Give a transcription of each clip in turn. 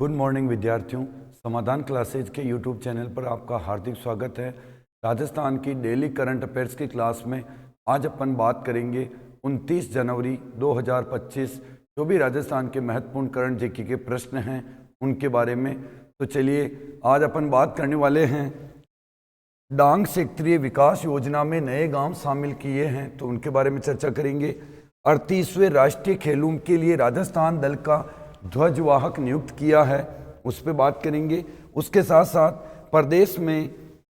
Good morning विद्यार्थियों, समाधान classes के यूट्यूब चैनल पर आपका हार्दिक स्वागत है। राजस्थान की डेली करंट अफेयर्स की क्लास में आज अपन बात करेंगे 29 जनवरी 2025 जो भी राजस्थान के महत्वपूर्ण करंट जीके के प्रश्न हैं उनके बारे में। तो चलिए आज अपन बात करने वाले हैं डांग क्षेत्रीय विकास योजना में नए गांव शामिल किए हैं, तो उनके बारे में चर्चा करेंगे। 38वें राष्ट्रीय खेलों के लिए राजस्थान दल का ध्वजवाहक नियुक्त किया है, उस पर बात करेंगे। उसके साथ साथ प्रदेश में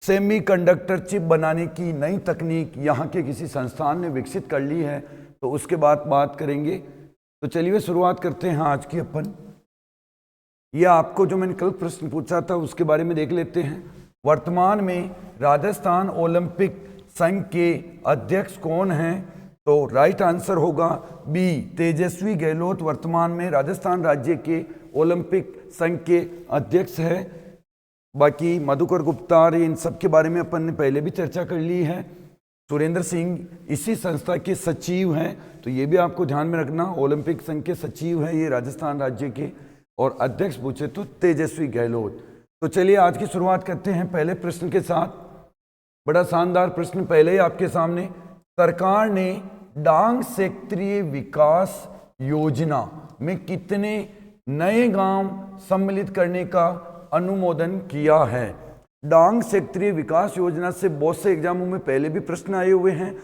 सेमीकंडक्टर चिप बनाने की नई तकनीक यहाँ के किसी संस्थान ने विकसित कर ली है, तो उसके बाद बात करेंगे। तो चलिए शुरुआत करते हैं आज की अपन। यह आपको जो मैंने कल प्रश्न पूछा था उसके बारे में देख लेते हैं। वर्तमान में राजस्थान ओलंपिक संघ के अध्यक्ष कौन हैं? तो राइट आंसर होगा बी, तेजस्वी गहलोत वर्तमान में राजस्थान राज्य के ओलंपिक संघ के अध्यक्ष है। बाकी मधुकर गुप्ता इन सब के बारे में अपन ने पहले भी चर्चा कर ली है। सुरेंद्र सिंह इसी संस्था के सचिव हैं, तो ये भी आपको ध्यान में रखना, ओलंपिक संघ के सचिव हैं ये राजस्थान राज्य के। और अध्यक्ष पूछे तो तेजस्वी गहलोत। तो चलिए आज की शुरुआत करते हैं पहले प्रश्न के साथ। बड़ा शानदार प्रश्न पहले ही आपके सामने। सरकार ने डांग क्षेत्रीय विकास योजना में कितने नए गांव सम्मिलित करने का अनुमोदन किया है? डांग क्षेत्रीय विकास योजना से बहुत से एग्जामों में पहले भी प्रश्न आए हुए हैं,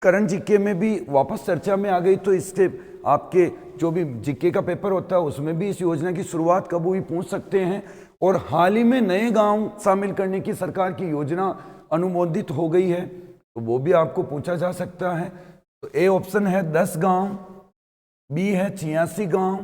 करंट जीके में भी वापस चर्चा में आ गई, तो इससे आपके जो भी जीके का पेपर होता है उसमें भी इस योजना की शुरुआत कब हुई पूछ सकते हैं। और हाल ही में नए गांव शामिल करने की सरकार की योजना अनुमोदित हो गई है, तो वो भी आपको पूछा जा सकता है। तो ए ऑप्शन है 10 गांव, बी है 86 गांव,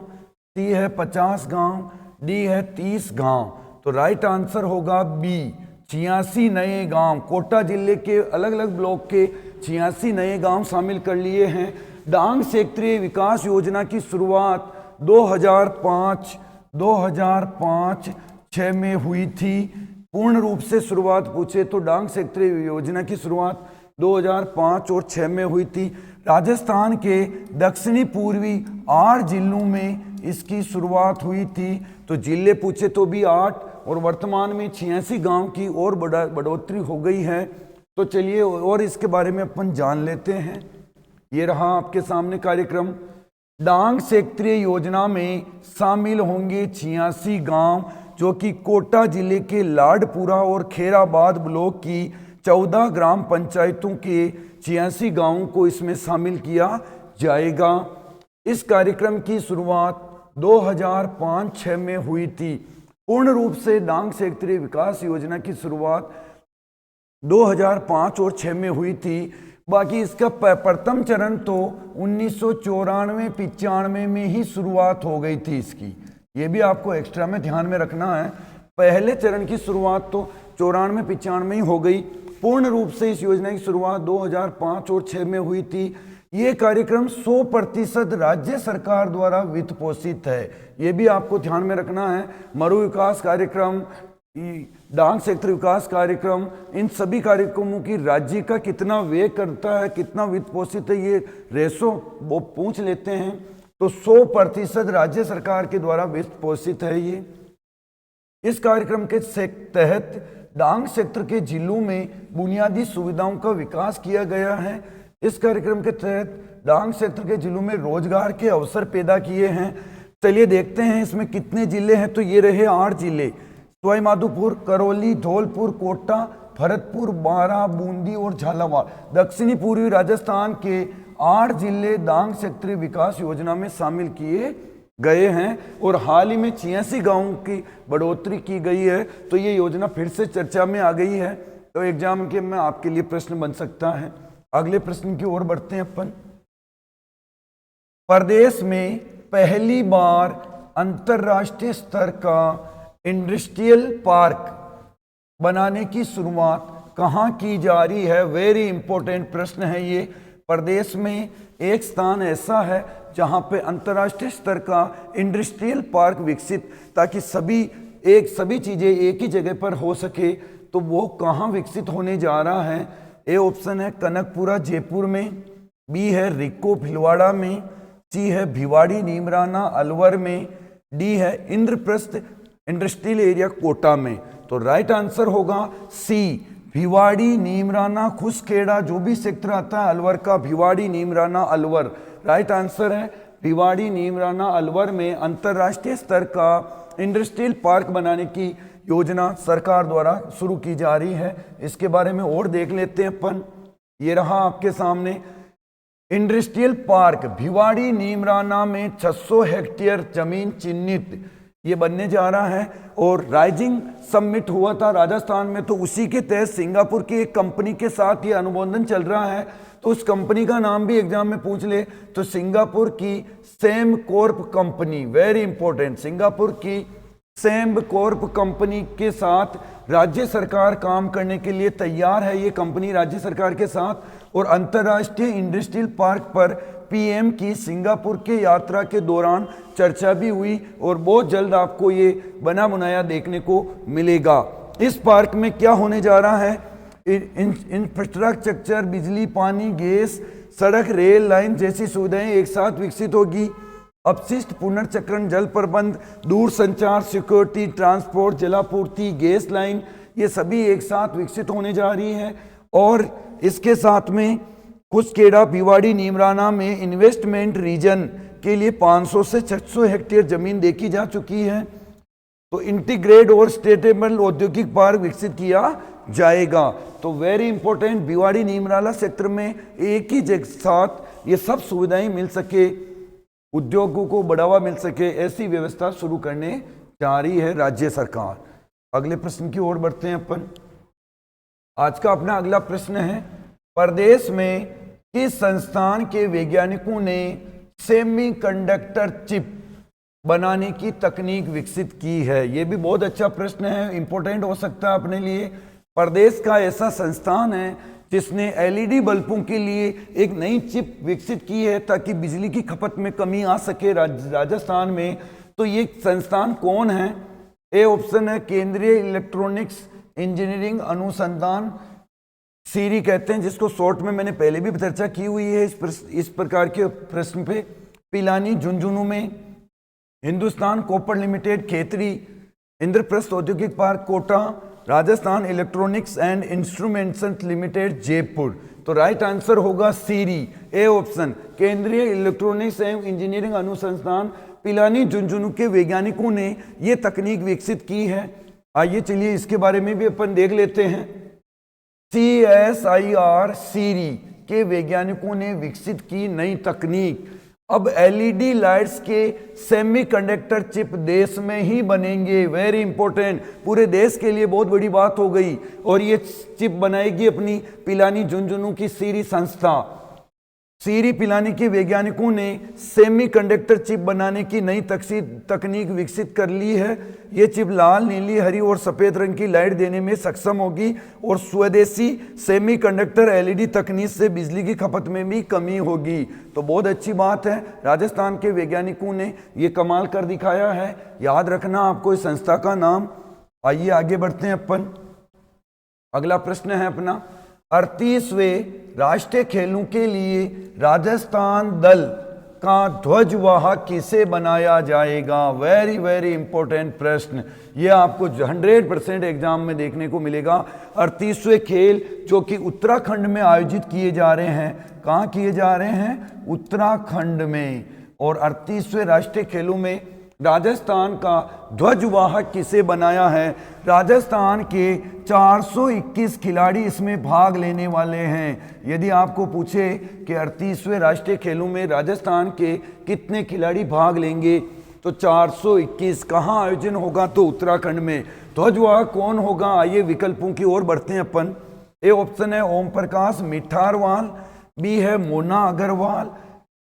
सी है 50 गांव, डी है 30 गांव। तो राइट आंसर होगा बी, 86 नए गांव। कोटा जिले के अलग अलग ब्लॉक के 86 नए गांव शामिल कर लिए हैं। डांग क्षेत्रीय विकास योजना की शुरुआत 2005-6 में हुई थी। पूर्ण रूप से शुरुआत पूछे तो डांग क्षेत्रीय योजना की शुरुआत 2005 और 6 में हुई थी। राजस्थान के दक्षिणी पूर्वी 8 जिलों में इसकी शुरुआत हुई थी। तो जिले पूछे तो भी 8 और वर्तमान में 86 गांव की और बढ़ोतरी हो गई है। तो चलिए और इसके बारे में अपन जान लेते हैं। ये रहा आपके सामने कार्यक्रम। डांग क्षेत्रीय योजना में शामिल होंगे 86 गांव, जो कि कोटा जिले के लाडपुरा और खेराबाद ब्लॉक की 14 ग्राम पंचायतों के 86 गांवों को इसमें शामिल किया जाएगा। इस कार्यक्रम की शुरुआत 2005-6 में हुई थी। पूर्ण रूप से डांग क्षेत्रीय विकास योजना की शुरुआत 2005 और 6 में हुई थी। बाकी इसका प्रथम चरण तो 1994-95 में ही शुरुआत हो गई थी इसकी, ये भी आपको एक्स्ट्रा में ध्यान में रखना है। पहले चरण की शुरुआत तो 94-95 ही हो गई। पूर्ण रूप से इस योजना की शुरुआत 2005 और 6 में हुई थी। ये कार्यक्रम 100% राज्य सरकार द्वारा वित्त पोषित है, ये भी आपको ध्यान में रखना है। मरु विकास कार्यक्रम, डांग क्षेत्र विकास कार्यक्रम, इन सभी कार्यक्रमों की राज्य का कितना व्यय करता है, कितना वित्त पोषित है, ये रेशो वो पूछ लेते हैं। तो 100% राज्य सरकार के द्वारा वित्त पोषित है ये। इस कार्यक्रम के तहत डांग क्षेत्र के जिलों में बुनियादी सुविधाओं का विकास किया गया है। इस कार्यक्रम के तहत डांग क्षेत्र के जिलों में रोजगार के अवसर पैदा किए हैं। चलिए देखते हैं इसमें कितने जिले हैं। तो ये रहे 8 जिले, सवाई माधोपुर, करौली, धौलपुर, कोटा, भरतपुर, बारां, बूंदी और झालावाड़। दक्षिणी पूर्वी राजस्थान के 8 जिले डांग क्षेत्रीय विकास योजना में शामिल किए गए हैं और हाल ही में 86 गांवों की बढ़ोतरी की गई है। तो ये योजना फिर से चर्चा में आ गई है, तो एग्जाम के में आपके लिए प्रश्न बन सकता है। अगले प्रश्न की ओर बढ़ते हैं अपन। प्रदेश में पहली बार अंतरराष्ट्रीय स्तर का इंडस्ट्रियल पार्क बनाने की शुरुआत कहाँ की जा रही है? वेरी इंपॉर्टेंट प्रश्न है ये। प्रदेश में एक स्थान ऐसा है जहाँ पे अंतर्राष्ट्रीय स्तर का इंडस्ट्रियल पार्क विकसित, ताकि सभी चीज़ें एक ही जगह पर हो सके, तो वो कहाँ विकसित होने जा रहा है? ए ऑप्शन है कनकपुरा जयपुर में, बी है रिक्को भीलवाड़ा में, सी है भिवाड़ी नीमराना अलवर में, डी है इंद्रप्रस्थ इंडस्ट्रियल एरिया कोटा में। तो राइट आंसर होगा सी, भिवाड़ी, नीमराना, खुसखेड़ा, जो भी सेक्टर आता है अलवर का, भिवाड़ी, नीमराना, अलवर। राइट आंसर है भिवाड़ी, नीमराना, अलवर में अंतर्राष्ट्रीय स्तर का इंडस्ट्रियल पार्क बनाने की योजना सरकार द्वारा शुरू की जा रही है। इसके बारे में और देख लेते हैं अपन। ये रहा आपके सामने इंडस्ट्रियल पार्क भिवाड़ी नीमराना में 600 हेक्टेयर जमीन चिन्हित ये बनने जा रहा है। और राइजिंग समिट हुआ था राजस्थान में, तो उसी के तहत सिंगापुर की एक कंपनी के साथ ये अनुबंधन चल रहा है। तो उस कंपनी का नाम भी एग्जाम में पूछ ले तो सिंगापुर की सेमकॉर्प कंपनी, वेरी इंपॉर्टेंट, सिंगापुर की सेमकॉर्प कंपनी के साथ राज्य सरकार काम करने के लिए तैयार है। ये कंपनी राज्य सरकार के साथ और अंतर्राष्ट्रीय इंडस्ट्रियल पार्क पर पीएम की सिंगापुर के यात्रा के दौरान चर्चा भी हुई और बहुत जल्द आपको ये बना बनाया देखने को मिलेगा। इस पार्क में क्या होने जा रहा है, इंफ्रास्ट्रक्चर, बिजली, पानी, गैस, सड़क, रेल लाइन जैसी सुविधाएं एक साथ विकसित होगी। अपशिष्ट पुनर्चक्रण, जल प्रबंध, दूर संचार, सिक्योरिटी, ट्रांसपोर्ट, जलापूर्ति, गैस लाइन, ये सभी एक साथ विकसित होने जा रही है। और इसके साथ में खुसखेड़ा, भिवाड़ी, नीमराना में इन्वेस्टमेंट रीजन के लिए 500 से 600 हेक्टेयर जमीन देखी जा चुकी है। तो इंटीग्रेट और स्टेटेबल औद्योगिक पार्क विकसित किया जाएगा। तो very important, Bhiwadi Neemrana sector में एक ही जगह साथ ये सब सुविधाएं मिल सके, उद्योगों को बढ़ावा मिल सके, ऐसी व्यवस्था शुरू करने जा रही है राज्य सरकार। अगले प्रश्न की ओर बढ़ते हैं अपन। आज का अपना अगला प्रश्न है, प्रदेश में किस संस्थान के वैज्ञानिकों ने सेमीकंडक्टर चिप बनाने की तकनीक विकसित की है। यह भी बहुत अच्छा प्रश्न है, इंपॉर्टेंट हो सकता है अपने लिए। प्रदेश का ऐसा संस्थान है जिसने एलईडी बल्बों के लिए एक नई चिप विकसित की है ताकि बिजली की खपत में कमी आ सके राजस्थान में। तो ये संस्थान कौन है? ए ऑप्शन है केंद्रीय इलेक्ट्रॉनिक्स इंजीनियरिंग अनुसंधान, सीरी कहते हैं, जिसको शॉर्ट में मैंने पहले भी चर्चा की हुई है इस प्रकार के प्रश्न पे। पिलानी झुंझुनू में, हिंदुस्तान कॉपर लिमिटेड खेतरी, इंद्रप्रस्थ औद्योगिक park Kota, Rajasthan electronics and instruments limited Jaipur. तो राइट आंसर होगा सीरी, ए ऑप्शन, केंद्रीय इलेक्ट्रॉनिक्स एवं इंजीनियरिंग अनुसंधान पिलानी झुंझुनू के वैज्ञानिकों ने ये तकनीक विकसित की है। आइए चलिए इसके बारे में भी अपन देख लेते हैं। CSIR सीरी के वैज्ञानिकों ने विकसित की नई तकनीक। अब एलईडी लाइट्स के सेमीकंडक्टर चिप देश में ही बनेंगे, वेरी इंपॉर्टेंट, पूरे देश के लिए बहुत बड़ी बात हो गई। और ये चिप बनाएगी अपनी पिलानी झुंझुनू की सीरी संस्था। सीरी पिलानी के वैज्ञानिकों ने सेमीकंडक्टर चिप बनाने की नई तकनीक विकसित कर ली है। ये चिप लाल, नीली, हरी और सफ़ेद रंग की लाइट देने में सक्षम होगी और स्वदेशी सेमीकंडक्टर एलईडी तकनीक से बिजली की खपत में भी कमी होगी। तो बहुत अच्छी बात है, राजस्थान के वैज्ञानिकों ने ये कमाल कर दिखाया है। याद रखना आपको इस संस्था का नाम। आइए आगे बढ़ते हैं अपन। अगला प्रश्न है अपना, 38वें राष्ट्रीय खेलों के लिए राजस्थान दल का ध्वजवाहक किसे बनाया जाएगा? वेरी वेरी इंपॉर्टेंट प्रश्न, ये आपको 100% एग्जाम में देखने को मिलेगा। 38वें खेल जो कि उत्तराखंड में आयोजित किए जा रहे हैं। कहाँ किए जा रहे हैं? उत्तराखंड में। और 38वें राष्ट्रीय खेलों में राजस्थान का ध्वजवाहक किसे बनाया है? राजस्थान के 421 खिलाड़ी इसमें भाग लेने वाले हैं। यदि आपको पूछे कि 38वें राष्ट्रीय खेलों में राजस्थान के कितने खिलाड़ी भाग लेंगे तो 421। कहाँ आयोजन होगा? तो उत्तराखंड में। ध्वजवाहक कौन होगा? आइए विकल्पों की ओर बढ़ते हैं अपन। ए ऑप्शन है ओम प्रकाश मिठारवाल, बी है मोना अग्रवाल,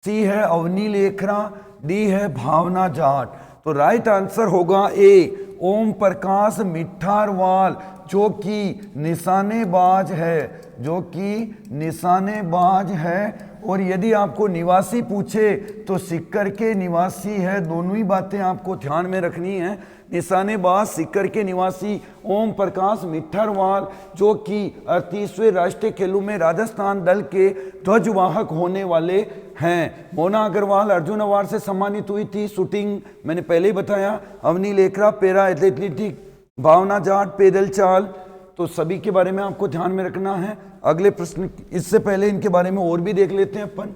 सी है अवनी लेखरा, डी है भावना जाट। तो राइट आंसर होगा ए, ओम प्रकाश मिठारवाल, जो कि निशानेबाज है, जो कि निशानेबाज है और यदि आपको निवासी पूछे तो सीकर के निवासी है। दोनों ही बातें आपको ध्यान में रखनी है। निशानेबाज सीकर के निवासी ओम प्रकाश मिठरवाल, जो कि 38वें राष्ट्रीय खेलों में राजस्थान दल के ध्वजवाहक होने वाले हैं। मोना अग्रवाल अर्जुन अवार्ड से सम्मानित हुई थी। शूटिंग मैंने पहले ही बताया। अवनी लेखरा पैरा एथलेटिक, भावना जाट पैदल चाल, तो सभी के बारे में आपको ध्यान में रखना है। अगले प्रश्न, इससे पहले इनके बारे में और भी देख लेते हैं अपन।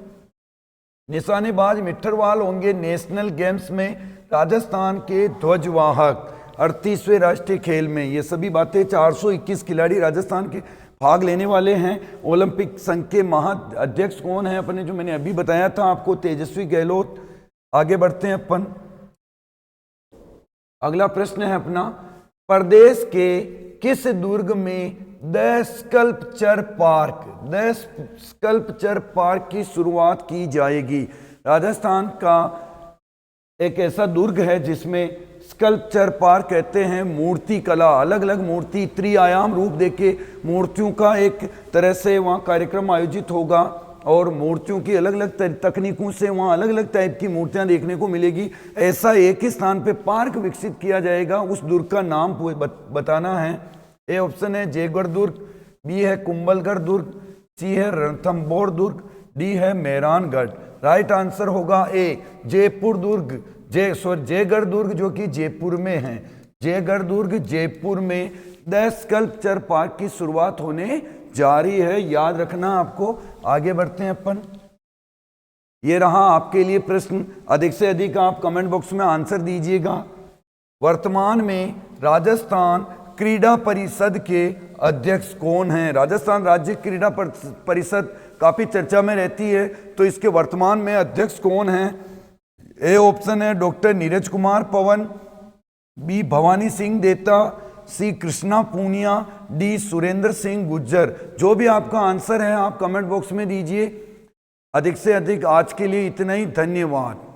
निशानेबाज मिठरवाल होंगे नेशनल गेम्स में राजस्थान के ध्वजवाहक 38वें राष्ट्रीय खेल में। ये सभी बातें 421 खिलाड़ी राजस्थान के भाग लेने वाले हैं। ओलंपिक संघ के महाअध्यक्ष कौन है अपने, जो मैंने अभी बताया था आपको, तेजस्वी गहलोत। आगे बढ़ते हैं अपन। अगला प्रश्न है अपना, प्रदेश के किस दुर्ग में द स्कल्पचर पार्क की शुरुआत की जाएगी। राजस्थान का एक ऐसा दुर्ग है जिसमें स्कल्पचर पार्क कहते हैं, मूर्ति कला, अलग अलग मूर्ति, त्रिआयाम रूप देके मूर्तियों का एक तरह से वहाँ कार्यक्रम आयोजित होगा और मूर्तियों की अलग अलग तकनीकों से वहाँ अलग अलग टाइप की मूर्तियाँ देखने को मिलेगी। ऐसा एक ही स्थान पे पार्क विकसित किया जाएगा। उस दुर्ग का नाम बताना है। ए ऑप्शन है जयगढ़ दुर्ग, बी है कुंभलगढ़ दुर्ग, सी है रणथंभौर दुर्ग, डी है मेहरानगढ़। राइट आंसर होगा ए जयपुर दुर्ग, जयगढ़ दुर्ग, जो कि जयपुर में है। जयगढ़ दुर्ग जयपुर में द स्कल्पचर पार्क की शुरुआत होने जा रही है, याद रखना आपको। आगे बढ़ते हैं अपन। ये रहा आपके लिए प्रश्न। अधिक से अधिक आप कमेंट बॉक्स में आंसर दीजिएगा। वर्तमान में राजस्थान क्रीड़ा परिषद के अध्यक्ष कौन हैं। राजस्थान राज्य क्रीड़ा परिषद काफी चर्चा में रहती है, तो इसके वर्तमान में अध्यक्ष कौन हैं। ए ऑप्शन है डॉक्टर नीरज कुमार पवन, बी भवानी सिंह देता, सी कृष्णा पूनिया, डी सुरेंद्र सिंह गुज्जर। जो भी आपका आंसर है आप कमेंट बॉक्स में दीजिए। अधिक से अधिक आज के लिए इतना ही। धन्यवाद।